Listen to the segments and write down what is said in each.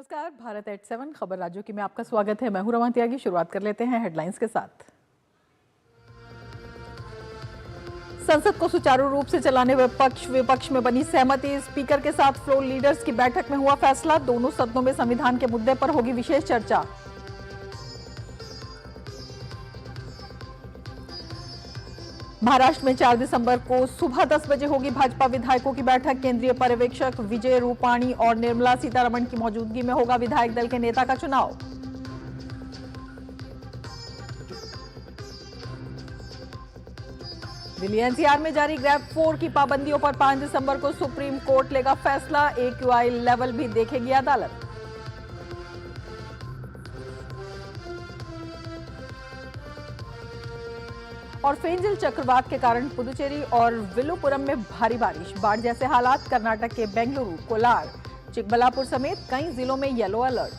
नमस्कार, भारत एट 7 खबर राज्यों की में आपका स्वागत है। मैं हूं रवान त्यागी। शुरुआत कर लेते हैं हेडलाइंस के साथ। संसद को सुचारू रूप से चलाने विपक्ष में बनी सहमति। स्पीकर के साथ फ्लोर लीडर्स की बैठक में हुआ फैसला। दोनों सदनों में संविधान के मुद्दे पर होगी विशेष चर्चा। महाराष्ट्र में 4 दिसंबर को सुबह 10 बजे होगी भाजपा विधायकों की बैठक। केंद्रीय पर्यवेक्षक विजय रूपाणी और निर्मला सीतारमण की मौजूदगी में होगा विधायक दल के नेता का चुनाव। दिल्ली एनसीआर में जारी ग्रैब 4 की पाबंदियों पर 5 दिसंबर को सुप्रीम कोर्ट लेगा फैसला। AQI लेवल भी देखेगी अदालत। और फेंजल चक्रवात के कारण पुदुचेरी और विलुपुरम में भारी बारिश, बाढ़ जैसे हालात। कर्नाटक के बेंगलुरु, कोलार, चिकबल्लापुर समेत कई जिलों में येलो अलर्ट।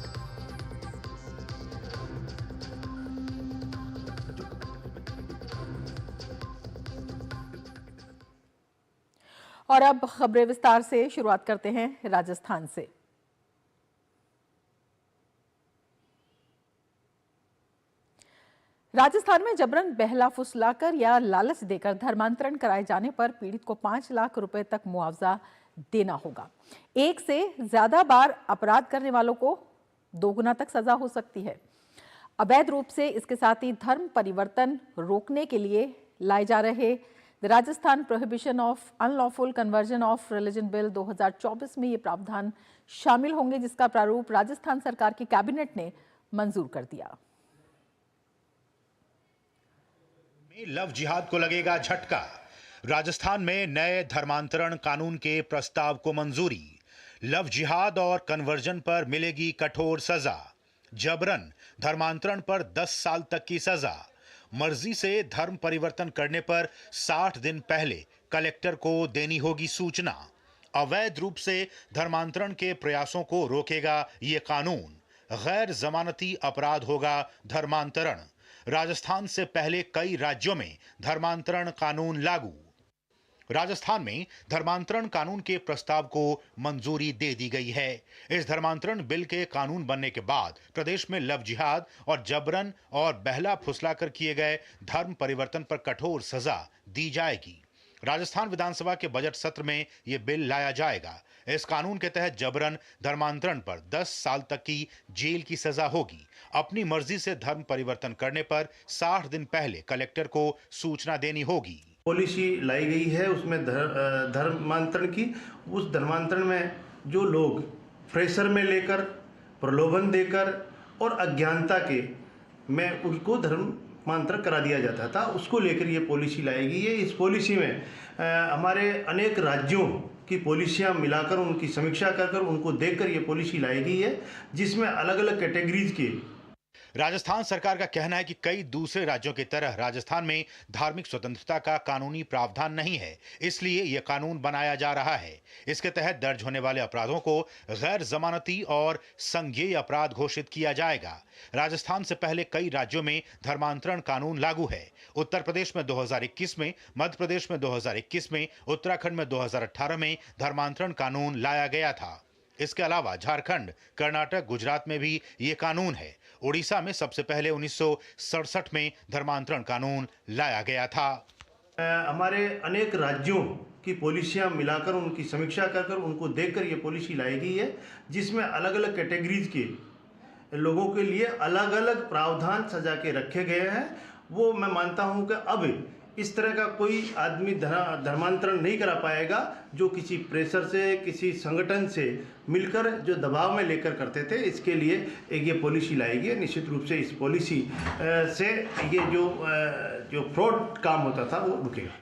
और अब खबरें विस्तार से। शुरुआत करते हैं राजस्थान से। राजस्थान में जबरन बहला फुसलाकर या लालच देकर धर्मांतरण कराए जाने पर पीड़ित को 5 लाख रुपए तक मुआवजा देना होगा। एक से ज्यादा बार अपराध करने वालों को 2 गुना तक सजा हो सकती है। अवैध रूप से इसके साथ ही धर्म परिवर्तन रोकने के लिए लाए जा रहे Rajasthan prohibition of unlawful conversion of religion bill 2024 में ये प्रावधान शामिल होंगे, जिसका प्रारूप राजस्थान सरकार की कैबिनेट ने मंजूर कर दिया। लव जिहाद को लगेगा झटका। राजस्थान में नए धर्मांतरण कानून के प्रस्ताव को मंजूरी। लव जिहाद और कन्वर्जन पर मिलेगी कठोर सजा। जबरन धर्मांतरण पर 10 साल तक की सजा। मर्जी से धर्म परिवर्तन करने पर 60 दिन पहले कलेक्टर को देनी होगी सूचना। अवैध रूप से धर्मांतरण के प्रयासों को रोकेगा ये कानून। गैर जमानती अपराध होगा धर्मांतरण। राजस्थान से पहले कई राज्यों में धर्मांतरण कानून लागू। राजस्थान में धर्मांतरण कानून के प्रस्ताव को मंजूरी दे दी गई है। इस धर्मांतरण बिल के कानून बनने के बाद प्रदेश में लव जिहाद और जबरन और बहला फुसलाकर किए गए धर्म परिवर्तन पर कठोर सजा दी जाएगी। राजस्थान विधानसभा के बजट सत्र में यह बिल लाया जाएगा। इस कानून के तहत जबरन धर्मांतरण पर 10 साल तक की जेल की सजा होगी। अपनी मर्जी से धर्म परिवर्तन करने पर 60 दिन पहले कलेक्टर को सूचना देनी होगी। पॉलिसी लाई गई है उसमें धर्मांतरण की। उस धर्मांतरण में जो लोग फ्रेशर में लेकर, प्रलोभन देकर और अज्ञानता के में उनको धर्मांतरण करा दिया जाता था, उसको लेकर ये पॉलिसी लाई गई है। इस पॉलिसी में हमारे अनेक राज्यों की पॉलिसियां मिलाकर उनकी समीक्षा कर उनको देखकर ये पॉलिसी लाई गई है, जिसमें अलग अलग कैटेगरीज के। राजस्थान सरकार का कहना है कि कई दूसरे राज्यों की तरह राजस्थान में धार्मिक स्वतंत्रता का कानूनी प्रावधान नहीं है, इसलिए यह कानून बनाया जा रहा है। इसके तहत दर्ज होने वाले अपराधों को गैर जमानती और संज्ञेय अपराध घोषित किया जाएगा। राजस्थान से पहले कई राज्यों में धर्मांतरण कानून लागू है। उत्तर प्रदेश में 2021 में, मध्य प्रदेश में 2021 में, उत्तराखंड में 2018 में धर्मांतरण कानून लाया गया था। इसके अलावा झारखंड, कर्नाटक, गुजरात में भी ये कानून है। उड़ीसा में सबसे पहले 1967 में धर्मांतरण कानून लाया गया था। हमारे अनेक राज्यों की पॉलिसियां मिलाकर उनकी समीक्षा कर उनको देखकर ये पॉलिसी लाई गई है, जिसमें अलग अलग कैटेगरीज के लोगों के लिए अलग अलग प्रावधान सजा के रखे गए हैं। वो मैं मानता हूं कि अब इस तरह का कोई आदमी धर्मांतरण नहीं करा पाएगा जो किसी प्रेशर से, किसी संगठन से मिलकर जो दबाव में लेकर करते थे। इसके लिए एक ये पॉलिसी लाई गई है। निश्चित रूप से इस पॉलिसी से ये जो फ्रॉड काम होता था वो रुकेगा।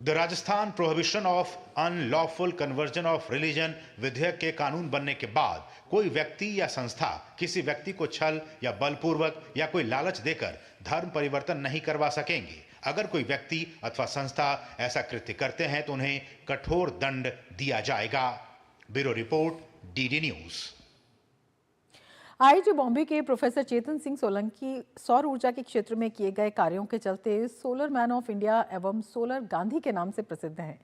The Rajasthan prohibition of unlawful conversion of religion विधेयक के कानून बनने के बाद कोई व्यक्ति या संस्था किसी व्यक्ति को छल या बलपूर्वक या कोई लालच देकर धर्म परिवर्तन नहीं करवा सकेंगे। अगर कोई व्यक्ति अथवा संस्था ऐसा कृत्य करते हैं तो उन्हें कठोर दंड दिया जाएगा। Bureau report, DD news. IIT Bombay के प्रोफेसर चेतन सिंह सोलंकी सौर ऊर्जा के क्षेत्र में किए गए कार्यों के चलते सोलर मैन ऑफ इंडिया एवं सोलर गांधी के नाम से प्रसिद्ध हैं।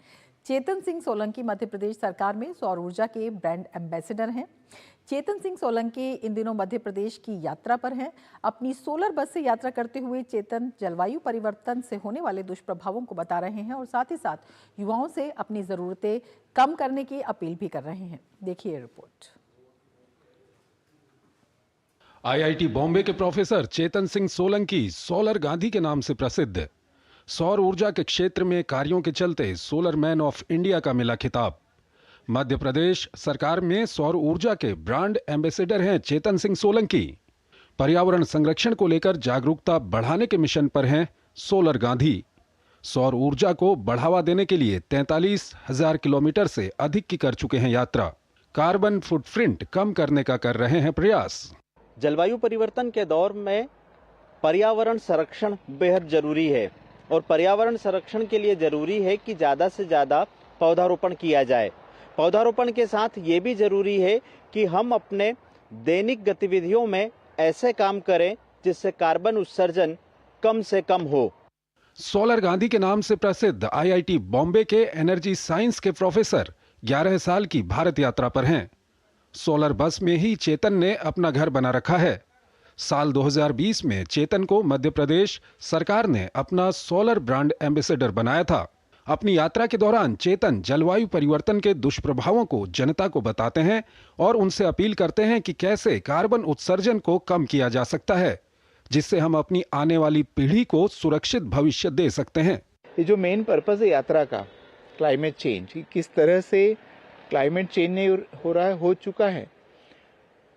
चेतन सिंह सोलंकी मध्य प्रदेश सरकार में सौर ऊर्जा के ब्रांड एम्बेसडर हैं। चेतन सिंह सोलंकी इन दिनों मध्य प्रदेश की यात्रा पर हैं। अपनी सोलर बस से यात्रा करते हुए चेतन जलवायु परिवर्तन से होने वाले दुष्प्रभावों को बता रहे हैं और साथ ही साथ युवाओं से अपनी जरूरतें कम करने की अपील भी कर रहे हैं। देखिए रिपोर्ट। आईआईटी बॉम्बे के प्रोफेसर चेतन सिंह सोलंकी सोलर गांधी के नाम से प्रसिद्ध। सौर ऊर्जा के क्षेत्र में कार्यों के चलते सोलर मैन ऑफ इंडिया का मिला खिताब। मध्य प्रदेश सरकार में सौर ऊर्जा के ब्रांड एम्बेसडर हैं चेतन सिंह सोलंकी। पर्यावरण संरक्षण को लेकर जागरूकता बढ़ाने के मिशन पर हैं सोलर गांधी। सौर ऊर्जा को बढ़ावा देने के लिए 43,000 किलोमीटर से अधिक की कर चुके हैं यात्रा। कार्बन फुटप्रिंट कम करने का कर रहे हैं प्रयास। जलवायु परिवर्तन के दौर में पर्यावरण संरक्षण बेहद जरूरी है और पर्यावरण संरक्षण के लिए जरूरी है कि ज़्यादा से ज़्यादा पौधारोपण किया जाए। पौधारोपण के साथ ये भी जरूरी है कि हम अपने दैनिक गतिविधियों में ऐसे काम करें जिससे कार्बन उत्सर्जन कम से कम हो। सोलर गांधी के नाम से प्रसिद्ध आईआईटी बॉम्बे के एनर्जी साइंस के प्रोफेसर 11 साल की भारत यात्रा पर हैं। सोलर बस में ही चेतन ने अपना घर बना रखा है। साल 2020 में चेतन को मध्य प्रदेश सरकार ने अपना सोलर ब्रांड एम्बेसडर बनाया था। अपनी यात्रा के दौरान चेतन जलवायु परिवर्तन के दुष्प्रभावों को जनता को बताते हैं और उनसे अपील करते हैं कि कैसे कार्बन उत्सर्जन को कम किया जा सकता है, जिससे हम अपनी आने वाली पीढ़ी को सुरक्षित भविष्य दे सकते हैं। ये जो मेन पर्पस है यात्रा का, क्लाइमेट चेंज, किस तरह से क्लाइमेट चेंज नहीं हो रहा है, हो चुका है।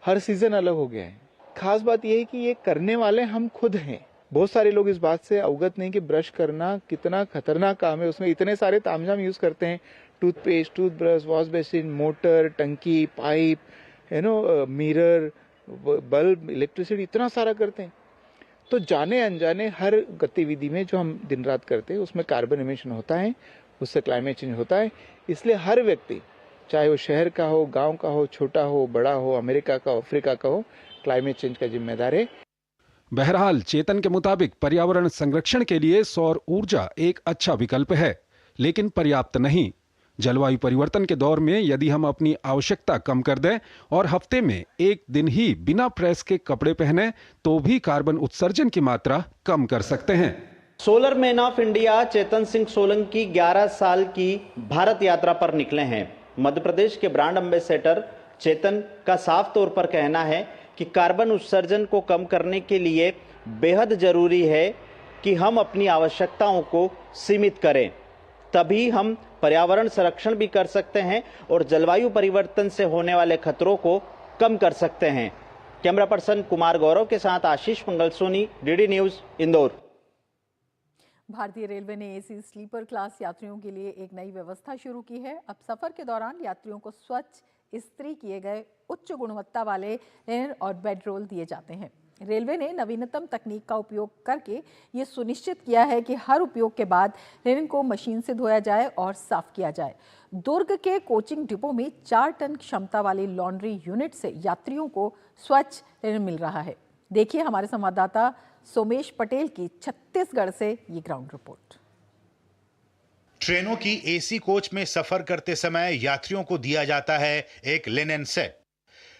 हर सीजन अलग हो गया है। खास बात यह है कि ये करने वाले हम खुद हैं। बहुत सारे लोग इस बात से अवगत नहीं कि ब्रश करना कितना खतरनाक काम है। उसमें इतने सारे तामझाम यूज करते हैं, toothpaste, toothbrush, wash basin, motor, टंकी, पाइप, मिरर, बल्ब, इलेक्ट्रिसिटी, इतना सारा करते हैं। तो जाने अनजाने हर गतिविधि में जो हम दिन रात करते हैं उसमें कार्बन एमिशन होता है, उससे क्लाइमेट चेंज होता है। इसलिए हर व्यक्ति, चाहे वो शहर का हो, गांव का हो, छोटा हो, बड़ा हो, अमेरिका का हो, अफ्रीका का हो, क्लाइमेट चेंज का जिम्मेदार है। बहरहाल चेतन के मुताबिक पर्यावरण संरक्षण के लिए सौर ऊर्जा एक अच्छा विकल्प है, लेकिन पर्याप्त नहीं। जलवायु परिवर्तन के दौर में यदि हम अपनी आवश्यकता कम कर दें और हफ्ते में एक दिन ही बिना प्रेस के कपड़े पहने तो भी कार्बन उत्सर्जन की मात्रा कम कर सकते हैं। Solar man of India Chetan Singh Solanki 11 साल की भारत यात्रा पर निकले हैं। मध्य प्रदेश के ब्रांड एम्बेसडर चेतन का साफ तौर पर कहना है कि कार्बन उत्सर्जन को कम करने के लिए बेहद जरूरी है कि हम अपनी आवश्यकताओं को सीमित करें, तभी हम पर्यावरण संरक्षण भी कर सकते हैं और जलवायु परिवर्तन से होने वाले खतरों को कम कर सकते हैं। कैमरा पर्सन कुमार गौरव के साथ आशीष मंगल सोनी, डीडी न्यूज, इंदौर। भारतीय रेलवे ने एसी स्लीपर क्लास यात्रियों के लिए एक नई व्यवस्था शुरू की है। अब सफर के दौरान यात्रियों को स्वच्छ इस्त्री किए गए उच्च गुणवत्ता वाले लिनन और बेड रोल दिए जाते हैं। रेलवे ने नवीनतम तकनीक का उपयोग करके ये सुनिश्चित किया है कि हर उपयोग के बाद लिनन को मशीन से धोया जाए और साफ किया जाए। दुर्ग के कोचिंग डिपो में 4 टन क्षमता वाली लॉन्ड्री यूनिट से यात्रियों को स्वच्छ लिनन मिल रहा है। देखिए हमारे संवाददाता सोमेश पटेल की छत्तीसगढ़ से ये ग्राउंड रिपोर्ट। ट्रेनों की एसी कोच में सफर करते समय यात्रियों को दिया जाता है एक लिनेन सेट।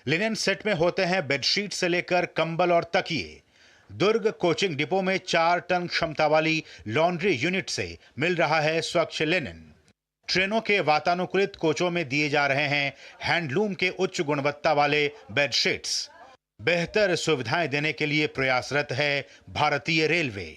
लिनेन सेट में होते हैं बेडशीट से लेकर कंबल और तकिए। दुर्ग कोचिंग डिपो में 4 टन क्षमता वाली लॉन्ड्री यूनिट से मिल रहा है स्वच्छ लिनेन। ट्रेनों के वातानुकूलित कोचों में दिए जा रहे हैं हैंडलूम के उच्च गुणवत्ता वाले बेडशीट्स। बेहतर सुविधाएं देने के लिए प्रयासरत है भारतीय रेलवे।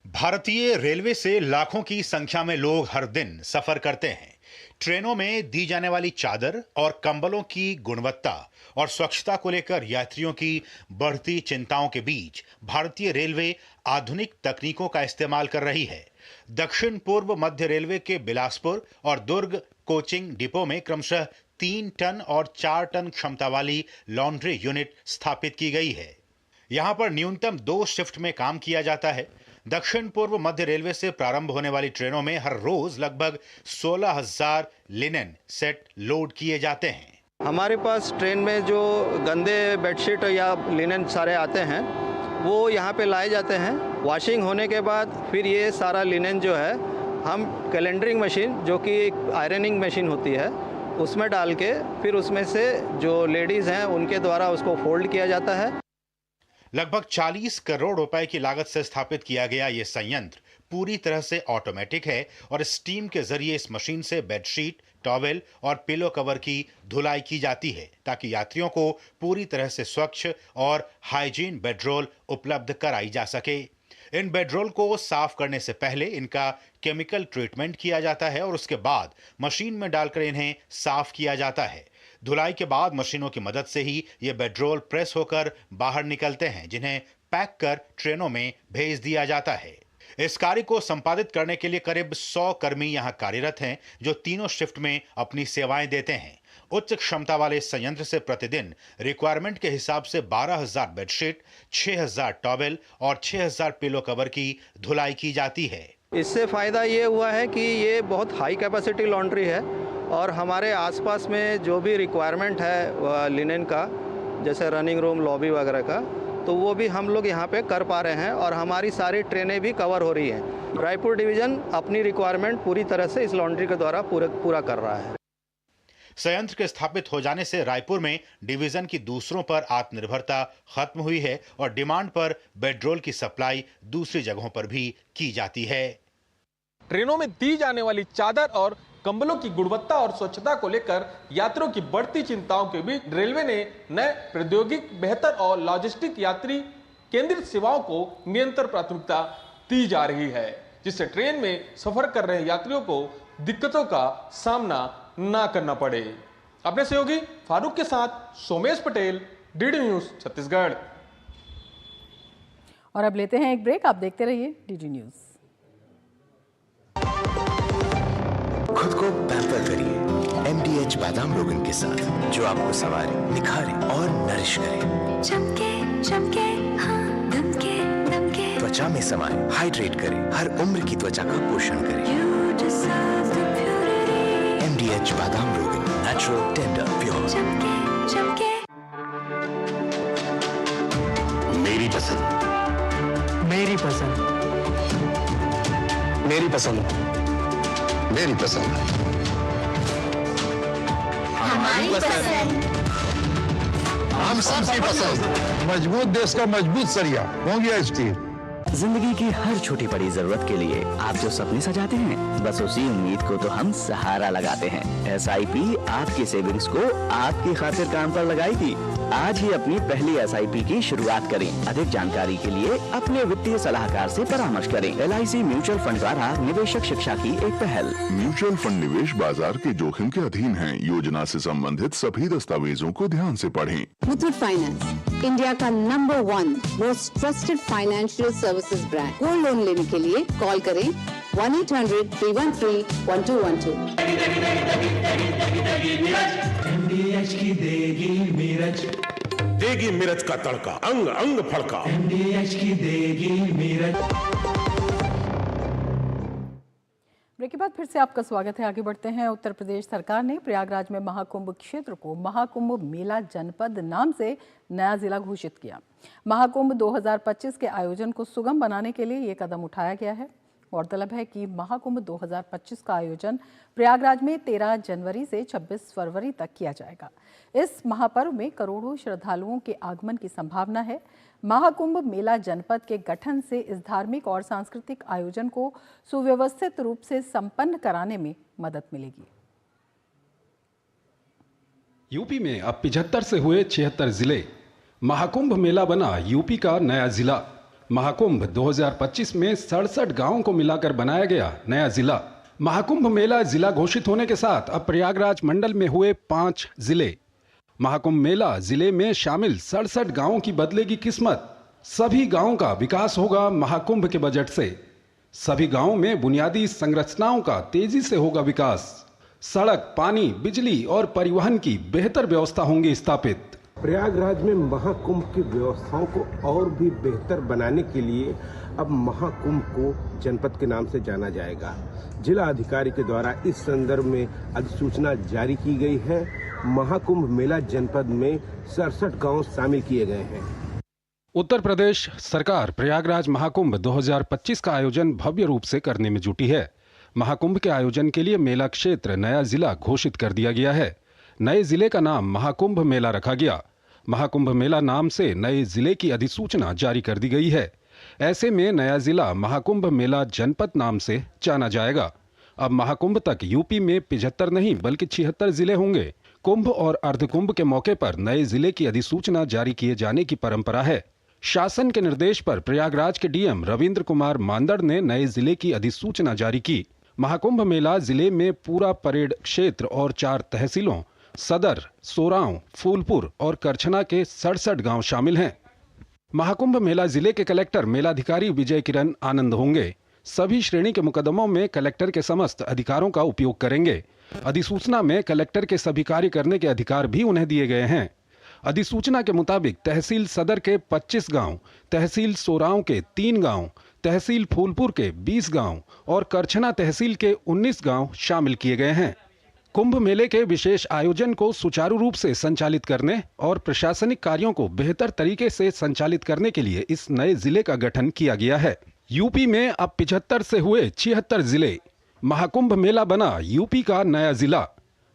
भारतीय रेलवे से लाखों की संख्या में लोग हर दिन सफर करते हैं। ट्रेनों में दी जाने वाली चादर और कंबलों की गुणवत्ता और स्वच्छता को लेकर यात्रियों की बढ़ती चिंताओं के बीच भारतीय रेलवे आधुनिक तकनीकों का इस्तेमाल कर रही है। दक्षिण पूर्व मध्य रेलवे के बिलासपुर और दुर्ग कोचिंग डिपो में क्रमशः 3 टन और 4 टन क्षमता वाली लॉन्ड्री यूनिट स्थापित की गई है। यहां पर न्यूनतम 2 शिफ्ट में काम किया जाता है। दक्षिण पूर्व मध्य रेलवे से प्रारंभ होने वाली ट्रेनों में हर रोज लगभग 16,000 लिनेन सेट लोड किए जाते हैं। हमारे पास ट्रेन में जो गंदे बेडशीट या लिनेन सारे आते हैं वो यहाँ पे लाए जाते हैं। वॉशिंग होने के बाद फिर ये सारा लिनेन जो है हम कैलेंडरिंग मशीन, जो कि एक आयरनिंग मशीन होती है, उसमें डाल के फिर उसमें से जो लेडीज़ हैं उनके द्वारा उसको फोल्ड किया जाता है। लगभग 40 करोड़ रुपए की लागत से स्थापित किया गया ये संयंत्र पूरी तरह से ऑटोमेटिक है और स्टीम के जरिए इस मशीन से बेडशीट, टॉवेल और पिलो कवर की धुलाई की जाती है ताकि यात्रियों को पूरी तरह से स्वच्छ और हाइजीन बेडरोल उपलब्ध कराई जा सके। इन बेडरोल को साफ करने से पहले इनका केमिकल ट्रीटमेंट किया जाता है और उसके बाद मशीन में डालकर इन्हें साफ किया जाता है। धुलाई के बाद मशीनों की मदद से ही ये बेडरोल प्रेस होकर बाहर निकलते हैं, जिन्हें पैक कर ट्रेनों में भेज दिया जाता है। इस कार्य को संपादित करने के लिए करीब 100 कर्मी यहां कार्यरत हैं, जो तीनों शिफ्ट में अपनी सेवाएं देते हैं। उच्च क्षमता वाले इस संयंत्र से प्रतिदिन रिक्वायरमेंट के हिसाब से 12,000 बेडशीट, 6,000 टॉवेल और 6,000 पिलो कवर की धुलाई की जाती है। इससे फ़ायदा ये हुआ है कि ये बहुत हाई कैपेसिटी लॉन्ड्री है और हमारे आसपास में जो भी रिक्वायरमेंट है लिनेन का, जैसे रनिंग रूम, लॉबी वगैरह का, तो वो भी हम लोग यहाँ पे कर पा रहे हैं और हमारी सारी ट्रेनें भी कवर हो रही हैं। रायपुर डिवीज़न अपनी रिक्वायरमेंट पूरी तरह से इस लॉन्ड्री के द्वारा पूरा कर रहा है। संयंत्र के स्थापित हो जाने से रायपुर में डिवीजन की दूसरों पर आत्मनिर्भरता खत्म हुई है और डिमांड पर बेडरोल की सप्लाई दूसरी जगहों पर भी की जाती है। ट्रेनों में दी जाने वाली चादर और कंबलों की गुणवत्ता और स्वच्छता को लेकर यात्रियों की बढ़ती चिंताओं के बीच रेलवे ने नए प्रौद्योगिक, बेहतर और लॉजिस्टिक यात्री केंद्रित सेवाओं को निरंतर प्राथमिकता दी जा रही है, जिससे ट्रेन में सफर कर रहे यात्रियों को दिक्कतों का सामना ना करना पड़े। अपने सहयोगी फारूक के साथ सोमेश पटेल, डीडी न्यूज छत्तीसगढ़। और अब लेते हैं एक ब्रेक, आप देखते रहिए डीडी न्यूज। खुद को पैम्पर करिए MDH बादाम रोगन के साथ, जो आपको संवारे, निखारे और नरिश करे। चमके चमके हाँ, दमके दमके, त्वचा में समाए, हाइड्रेट करे, हर उम्र की त्वचा का पोषण करे। MDH बादाम रोगन, नेचुरल, टेंडर, प्योर। चमके चमके। मेरी पसंद, मेरी पसंद, मेरी पसंद, मेरी पसंद, हमारी पसंद, हम सबकी पसंद। मजबूत देश का मजबूत सरिया हो गया स्टील। जिंदगी की हर छोटी बड़ी जरूरत के लिए आप जो सपने सजाते हैं, बस उसी उम्मीद को तो हम सहारा लगाते हैं। SIP आपकी सेविंग्स को आपकी खातिर काम पर लगाएगी। आज ही अपनी पहली SIP की शुरुआत करें। अधिक जानकारी के लिए अपने वित्तीय सलाहकार से परामर्श करें। LIC म्यूचुअल फंड द्वारा निवेशक शिक्षा की एक पहल। म्यूचुअल फंड निवेश बाजार के जोखिम के अधीन है। योजना से संबंधित सभी दस्तावेजों को ध्यान से पढ़ें। मुथूट फाइनेंस, इंडिया का number 1 most trusted financial services brand. Gold loan लेने के लिए कॉल करें 1-800-313-1212। MDH की देगी मिर्च, देगी मिर्च का तड़का, अंग अंग फड़का। MDH की देगी मिर्च। ब्रेक के बाद फिर से आपका स्वागत है। आगे बढ़ते हैं। उत्तर प्रदेश सरकार ने प्रयागराज में महाकुंभ क्षेत्र को महाकुंभ मेला जनपद नाम से नया जिला घोषित किया। महाकुंभ 2025 के आयोजन को सुगम बनाने के लिए ये कदम उठाया गया है। गौरतलब है कि महाकुंभ 2025 का आयोजन प्रयागराज में 13 जनवरी से 26 फरवरी तक किया जाएगा। इस महापर्व में करोड़ों श्रद्धालुओं के आगमन की संभावना है। महाकुंभ मेला जनपद के गठन से इस धार्मिक और सांस्कृतिक आयोजन को सुव्यवस्थित रूप से संपन्न कराने में मदद मिलेगी। यूपी में अब 75 से हुए 76 जिले। महाकुंभ मेला बना यूपी का नया जिला। महाकुंभ 2025 में 67 गांवों को मिलाकर बनाया गया नया जिला। महाकुंभ मेला जिला घोषित होने के साथ अब प्रयागराज मंडल में हुए 5 जिले। महाकुंभ मेला जिले में शामिल 67 गांवों की बदलेगी किस्मत। सभी गांवों का विकास होगा महाकुंभ के बजट से। सभी गांवों में बुनियादी संरचनाओं का तेजी से होगा विकास। सड़क, पानी, बिजली और परिवहन की बेहतर व्यवस्था होंगी स्थापित। प्रयागराज में महाकुंभ की व्यवस्थाओं को और भी बेहतर बनाने के लिए अब महाकुंभ को जनपद के नाम से जाना जाएगा। जिला अधिकारी के द्वारा इस संदर्भ में अधिसूचना जारी की गई है। महाकुंभ मेला जनपद में 67 गांव शामिल किए गए हैं। उत्तर प्रदेश सरकार प्रयागराज महाकुंभ 2025 का आयोजन भव्य रूप से करने में जुटी है। महाकुंभ के आयोजन के लिए मेला क्षेत्र नया जिला घोषित कर दिया गया है। नए जिले का नाम महाकुंभ मेला रखा गया। महाकुंभ मेला नाम से नए जिले की अधिसूचना जारी कर दी गई है। ऐसे में नया जिला महाकुंभ मेला जनपद नाम से जाना जाएगा। अब महाकुंभ तक यूपी में 75 नहीं बल्कि 76 जिले होंगे। कुंभ और अर्धकुंभ के मौके पर नए जिले की अधिसूचना जारी किए जाने की परंपरा है। शासन के निर्देश पर प्रयागराज के डीएम रविंद्र कुमार मांदड़ ने नए जिले की अधिसूचना जारी की। महाकुंभ मेला जिले में पूरा परेड क्षेत्र और 4 तहसीलों सदर, सोरांव, फूलपुर और करछना के 67 गांव शामिल हैं। महाकुंभ मेला जिले के कलेक्टर मेलाधिकारी विजय किरण आनंद होंगे। सभी श्रेणी के मुकदमों में कलेक्टर के समस्त अधिकारों का उपयोग करेंगे। अधिसूचना में कलेक्टर के सभी कार्य करने के अधिकार भी उन्हें दिए गए हैं। अधिसूचना के मुताबिक तहसील सदर के 25 गांव, तहसील सोरांव के 3 गांव, तहसील फूलपुर के 20 गांव और करछना तहसील के 19 गांव शामिल किए गए हैं। कुंभ मेले के विशेष आयोजन को सुचारू रूप से संचालित करने और प्रशासनिक कार्यों को बेहतर तरीके से संचालित करने के लिए इस नए जिले का गठन किया गया है। यूपी में अब 75 से हुए 76 जिले। महाकुंभ मेला बना यूपी का नया जिला।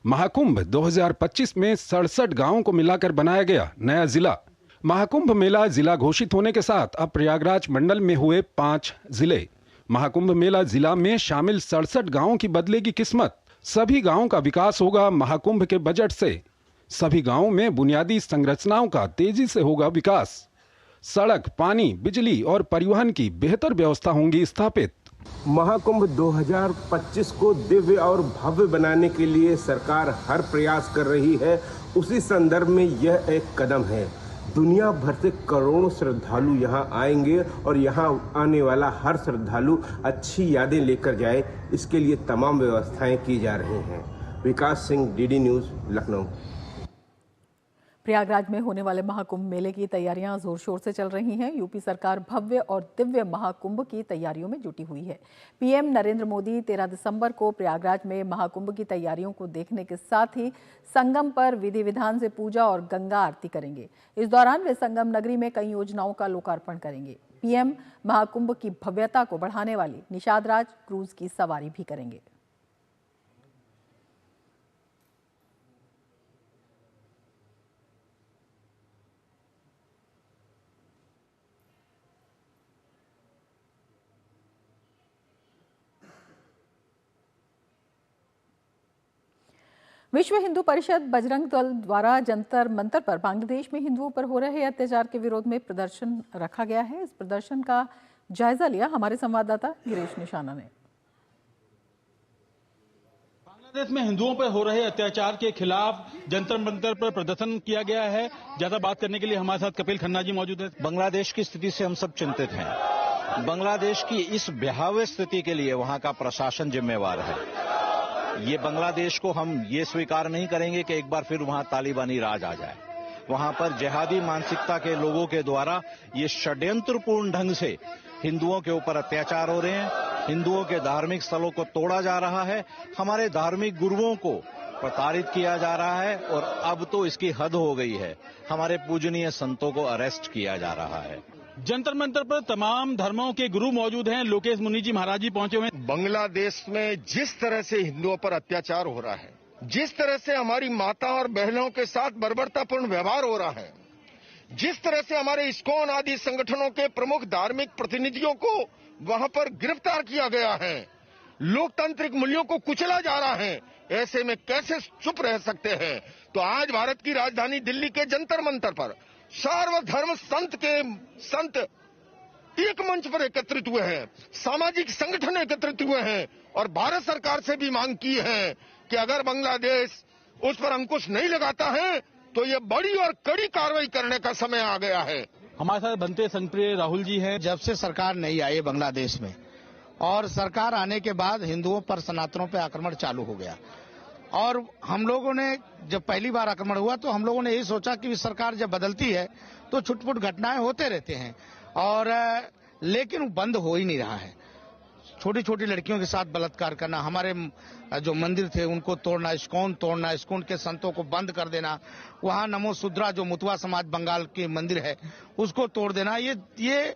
महाकुंभ 2025 में 67 गांवों को मिलाकर बनाया गया नया जिला। महाकुंभ मेला जिला घोषित होने के साथ अब प्रयागराज मंडल में हुए 5 जिले। महाकुंभ मेला जिला में शामिल 67 गांवों की बदलेगी किस्मत। सभी गांवों का विकास होगा महाकुंभ के बजट से। सभी गांवों में बुनियादी संरचनाओं का तेजी से होगा विकास। सड़क, पानी, बिजली और परिवहन की बेहतर व्यवस्था होंगी स्थापित। महाकुंभ 2025 को दिव्य और भव्य बनाने के लिए सरकार हर प्रयास कर रही है। उसी संदर्भ में यह एक कदम है। दुनिया भर से करोड़ों श्रद्धालु यहाँ आएंगे और यहाँ आने वाला हर श्रद्धालु अच्छी यादें लेकर जाए, इसके लिए तमाम व्यवस्थाएं की जा रही हैं। विकास सिंह, डीडी न्यूज़, लखनऊ। प्रयागराज में होने वाले महाकुंभ मेले की तैयारियां जोर शोर से चल रही हैं। यूपी सरकार भव्य और दिव्य महाकुंभ की तैयारियों में जुटी हुई है। पीएम नरेंद्र मोदी 13 दिसंबर को प्रयागराज में महाकुंभ की तैयारियों को देखने के साथ ही संगम पर विधि विधान से पूजा और गंगा आरती करेंगे। इस दौरान वे संगम नगरी में कई योजनाओं का लोकार्पण करेंगे। पीएम महाकुंभ की भव्यता को बढ़ाने वाली निषाद राज क्रूज की सवारी भी करेंगे। विश्व हिंदू परिषद बजरंग दल द्वारा जंतर मंतर पर बांग्लादेश में हिंदुओं पर हो रहे अत्याचार के विरोध में प्रदर्शन रखा गया है। इस प्रदर्शन का जायजा लिया हमारे संवाददाता गिरीश निशाना ने। बांग्लादेश में हिंदुओं पर हो रहे अत्याचार के खिलाफ जंतर मंतर पर प्रदर्शन किया गया है। ज्यादा बात करने के लिए हमारे साथ कपिल खन्ना जी मौजूद है। बांग्लादेश की स्थिति से हम सब चिंतित हैं। बांग्लादेश की इस भयावह स्थिति के लिए वहां का प्रशासन जिम्मेवार है। ये बांग्लादेश को हम ये स्वीकार नहीं करेंगे कि एक बार फिर वहां तालिबानी राज आ जाए। वहां पर जिहादी मानसिकता के लोगों के द्वारा ये षड्यंत्रपूर्ण ढंग से हिंदुओं के ऊपर अत्याचार हो रहे हैं। हिंदुओं के धार्मिक स्थलों को तोड़ा जा रहा है। हमारे धार्मिक गुरुओं को प्रताड़ित किया जा रहा है और अब तो इसकी हद हो गई है। हमारे पूजनीय संतों को अरेस्ट किया जा रहा है। जंतर मंतर पर तमाम धर्मों के गुरु मौजूद हैं। लोकेश मुनि जी महाराज जी पहुंचे हुए हैं। बांग्लादेश में जिस तरह से हिंदुओं पर अत्याचार हो रहा है, जिस तरह से हमारी माता और बहनों के साथ बर्बरतापूर्ण व्यवहार हो रहा है, जिस तरह से हमारे इस्कॉन आदि संगठनों के प्रमुख धार्मिक प्रतिनिधियों को वहां पर गिरफ्तार किया गया है, लोकतांत्रिक मूल्यों को कुचला जा रहा है, ऐसे में कैसे चुप रह सकते हैं। तो आज भारत की राजधानी दिल्ली के जंतर मंतर पर सर्वधर्म संत एक मंच पर एकत्रित हुए हैं। सामाजिक संगठन एकत्रित हुए हैं और भारत सरकार से भी मांग की है कि अगर बांग्लादेश उस पर अंकुश नहीं लगाता है तो ये बड़ी और कड़ी कार्रवाई करने का समय आ गया है। हमारे साथ बनते संगप्रिय राहुल जी हैं। जब से सरकार नहीं आई बांग्लादेश में और सरकार आने के बाद हिंदुओं पर सनातनों पर आक्रमण चालू हो गया और हम लोगों ने जब पहली बार आक्रमण हुआ तो हम लोगों ने यही सोचा कि सरकार जब बदलती है तो छुटपुट घटनाएं होते रहते हैं और लेकिन बंद हो ही नहीं रहा है। छोटी छोटी लड़कियों के साथ बलात्कार करना, हमारे जो मंदिर थे उनको तोड़ना, इस्कॉन तोड़ना, इस्कॉन के संतों को बंद कर देना, वहां नमो सुद्रा जो मुतवा समाज बंगाल के मंदिर है उसको तोड़ देना, ये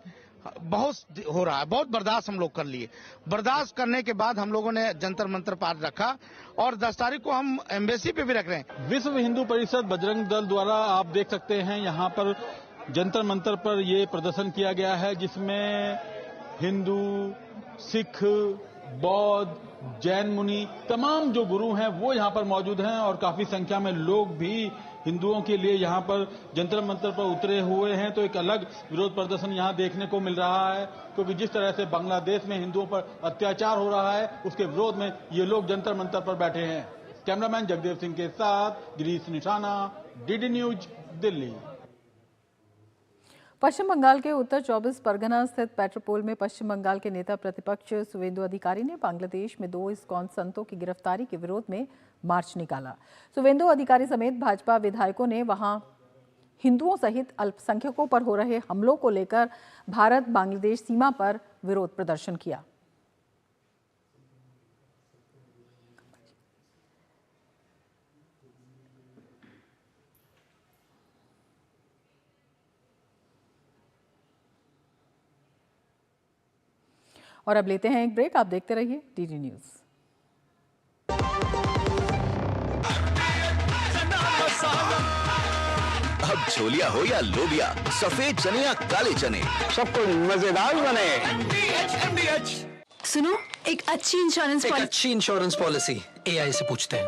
बहुत हो रहा है, बहुत बर्दाश्त हम लोग कर लिए। बर्दाश्त करने के बाद हम लोगों ने जंतर मंतर पार रखा और 10 तारीख को हम एम्बेसी पे भी रख रहे हैं। विश्व हिंदू परिषद बजरंग दल द्वारा आप देख सकते हैं यहाँ पर जंतर मंतर पर ये प्रदर्शन किया गया है, जिसमें हिंदू, सिख, बौद्ध, जैन मुनि तमाम जो गुरु हैं वो यहाँ पर मौजूद हैं और काफी संख्या में लोग भी हिंदुओं के लिए यहाँ पर जंतर मंतर पर उतरे हुए हैं। तो एक अलग विरोध प्रदर्शन यहाँ देखने को मिल रहा है, क्योंकि जिस तरह से बांग्लादेश में हिंदुओं पर अत्याचार हो रहा है उसके विरोध में ये लोग जंतर मंतर पर बैठे हैं। कैमरामैन जगदेव सिंह के साथ गिरीश निशाना, डीडी न्यूज, दिल्ली। पश्चिम बंगाल के उत्तर 24 परगना स्थित पेट्रोपोल में पश्चिम बंगाल के नेता प्रतिपक्ष शुवेंदु अधिकारी ने बांग्लादेश में 2 इस्कॉन संतों की गिरफ्तारी के विरोध में मार्च निकाला। शुवेंदु अधिकारी समेत भाजपा विधायकों ने वहां हिंदुओं सहित अल्पसंख्यकों पर हो रहे हमलों को लेकर भारत बांग्लादेश सीमा पर विरोध प्रदर्शन किया। और अब लेते हैं एक ब्रेक। आप देखते रहिए डीडी न्यूज। अब छोलिया हो या लोबिया, सफेद चने या काले चने, सबको मजेदार बने। सुनो, एक अच्छी इंश्योरेंस पॉलिसी एआई से पूछते हैं।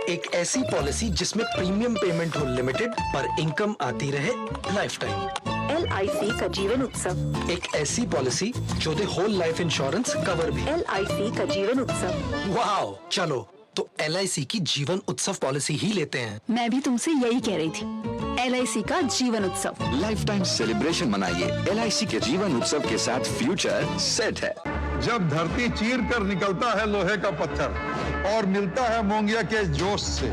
एक ऐसी पॉलिसी जिसमें प्रीमियम पेमेंट हो लिमिटेड पर इनकम आती रहे लाइफ टाइम। LIC का जीवन उत्सव। एक ऐसी पॉलिसी जो दे होल लाइफ इंश्योरेंस कवर भी। LIC का जीवन उत्सव। वाओ, चलो तो LIC की जीवन उत्सव पॉलिसी ही लेते हैं। मैं भी तुमसे यही कह रही थी, LIC का जीवन उत्सव। लाइफ टाइम सेलिब्रेशन मनाइए LIC के जीवन उत्सव के साथ, फ्यूचर सेट है। जब धरती चीर कर निकलता है लोहे का पत्थर और मिलता है मोंगिया के जोश से,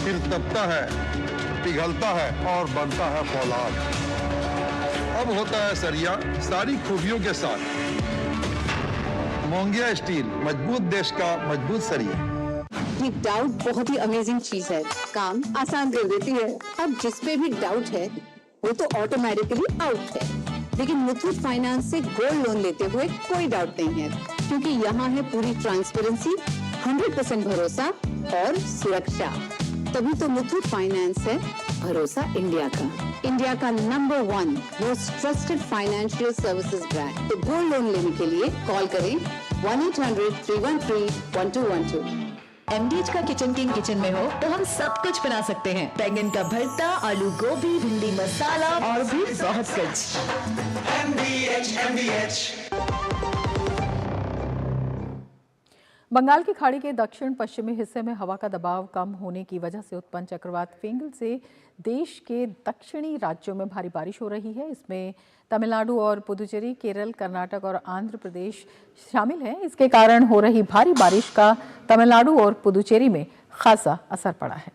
फिर तपता है, पिघलता है और बनता है फौलाद। अब होता है सरिया सारी खूबियों के साथ। मोंगिया स्टील, मजबूत देश का मजबूत सरिया। ये डाउट बहुत ही अमेजिंग चीज है, काम आसान कर देती है। अब जिस पे भी डाउट है वो तो ऑटोमेटिकली आउट है। लेकिन मुथूट फाइनेंस से गोल्ड लोन लेते हुए कोई डाउट नहीं है, क्योंकि यहाँ है पूरी ट्रांसपेरेंसी, 100% भरोसा और सुरक्षा। तभी तो मुथूट फाइनेंस है भरोसा इंडिया का number 1 most trusted financial services brand. तो गोल्ड लोन लेने के लिए कॉल करें 1-800-313-1212। MDH का किचन किंग किचन में हो तो हम सब कुछ बना सकते हैं। बैंगन का भरता, आलू गोभी, भिंडी मसाला और भी बहुत कुछ। MDH। बंगाल की खाड़ी के दक्षिण पश्चिमी हिस्से में हवा का दबाव कम होने की वजह से उत्पन्न चक्रवात फेंगल से देश के दक्षिणी राज्यों में भारी बारिश हो रही है। इसमें तमिलनाडु और पुदुचेरी, केरल, कर्नाटक और आंध्र प्रदेश शामिल हैं। इसके कारण हो रही भारी बारिश का तमिलनाडु और पुदुचेरी में खासा असर पड़ा है।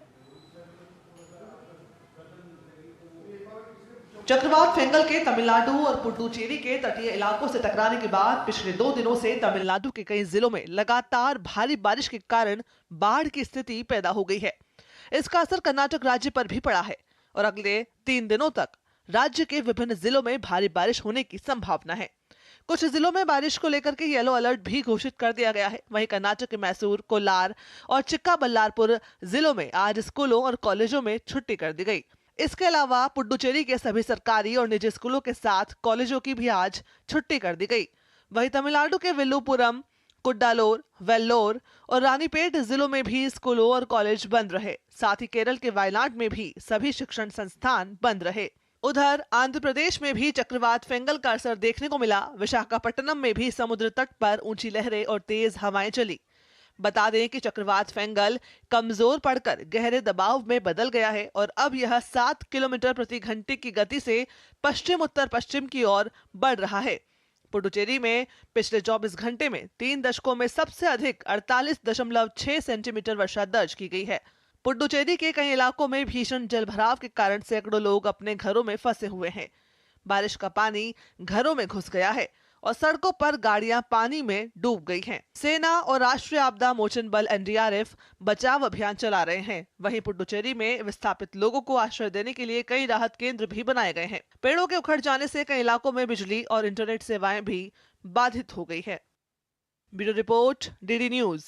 चक्रवात फेंगल के तमिलनाडु और पुडुचेरी के तटीय इलाकों से टकराने के बाद पिछले 2 दिनों से तमिलनाडु के कई जिलों में लगातार भारी बारिश के कारण बाढ़ की स्थिति पैदा हो गई है। इसका असर कर्नाटक राज्य पर भी पड़ा है और अगले 3 दिनों तक राज्य के विभिन्न जिलों में भारी बारिश होने की संभावना है। कुछ जिलों में बारिश को लेकर के येलो अलर्ट भी घोषित कर दिया गया है। वहीं कर्नाटक के मैसूर, कोलार और चिक्काबल्लापुर जिलों में आज स्कूलों और कॉलेजों में छुट्टी कर दी गई। इसके अलावा पुडुचेरी के सभी सरकारी और निजी स्कूलों के साथ कॉलेजों की भी आज छुट्टी कर दी गई। वहीं तमिलनाडु के विल्लुपुरम, कुड्डालोर, वेल्लोर और रानीपेट जिलों में भी स्कूलों और कॉलेज बंद रहे। साथ ही केरल के वायनाड में भी सभी शिक्षण संस्थान बंद रहे। उधर आंध्र प्रदेश में भी चक्रवात फेंगल का असर देखने को मिला। विशाखापट्टनम में भी समुद्र तट पर ऊंची लहरें और तेज हवाएं चली। बता दें कि चक्रवात फेंगल कमजोर पड़कर गहरे दबाव में बदल गया है और अब यह 7 किलोमीटर प्रति घंटे की गति से पश्चिम उत्तर पश्चिम की ओर बढ़ रहा है। पुडुचेरी में पिछले 24 घंटे में 3 दशकों में सबसे अधिक 48.6 सेंटीमीटर वर्षा दर्ज की गई है। पुडुचेरी के कई इलाकों में भीषण जलभराव के कारण सैकड़ों लोग अपने घरों में फंसे हुए हैं। बारिश का पानी घरों में घुस गया है और सड़कों पर गाड़ियां पानी में डूब गई हैं। सेना और राष्ट्रीय आपदा मोचन बल NDRF बचाव अभियान चला रहे हैं। वहीं पुडुचेरी में विस्थापित लोगों को आश्रय देने के लिए कई राहत केंद्र भी बनाए गए हैं। पेड़ों के उखड़ जाने से कई इलाकों में बिजली और इंटरनेट सेवाएं भी बाधित हो गई है। Bureau report, DD news.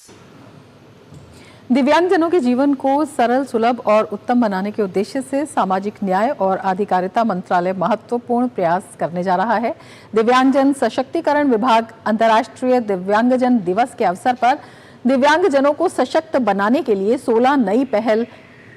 दिव्यांगजनों के जीवन को सरल, सुलभ और उत्तम बनाने के उद्देश्य से सामाजिक न्याय और अधिकारिता मंत्रालय महत्वपूर्ण प्रयास करने जा रहा है। दिव्यांगजन सशक्तिकरण विभाग अंतर्राष्ट्रीय दिव्यांगजन दिवस के अवसर पर दिव्यांगजनों को सशक्त बनाने के लिए 16 नई पहल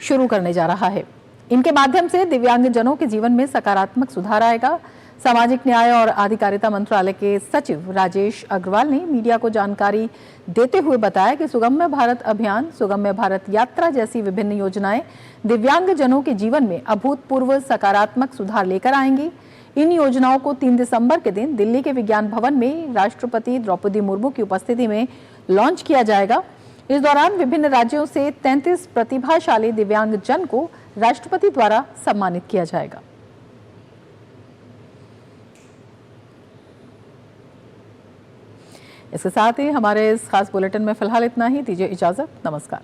शुरू करने जा रहा है। इनके माध्यम से दिव्यांगजनों के जीवन में सकारात्मक सुधार आएगा। सामाजिक न्याय और अधिकारिता मंत्रालय के सचिव राजेश अग्रवाल ने मीडिया को जानकारी देते हुए बताया कि सुगम्य भारत अभियान, सुगम्य भारत यात्रा जैसी विभिन्न योजनाएं दिव्यांगजनों के जीवन में अभूतपूर्व सकारात्मक सुधार लेकर आएंगी। इन योजनाओं को 3 दिसंबर के दिन दिल्ली के विज्ञान भवन में राष्ट्रपति द्रौपदी मुर्मू की उपस्थिति में लॉन्च किया जाएगा। इस दौरान विभिन्न राज्यों से 33 प्रतिभाशाली दिव्यांगजन को राष्ट्रपति द्वारा सम्मानित किया जाएगा। इसके साथ ही हमारे इस खास बुलेटिन में फिलहाल इतना ही। दीजिए इजाजत। नमस्कार।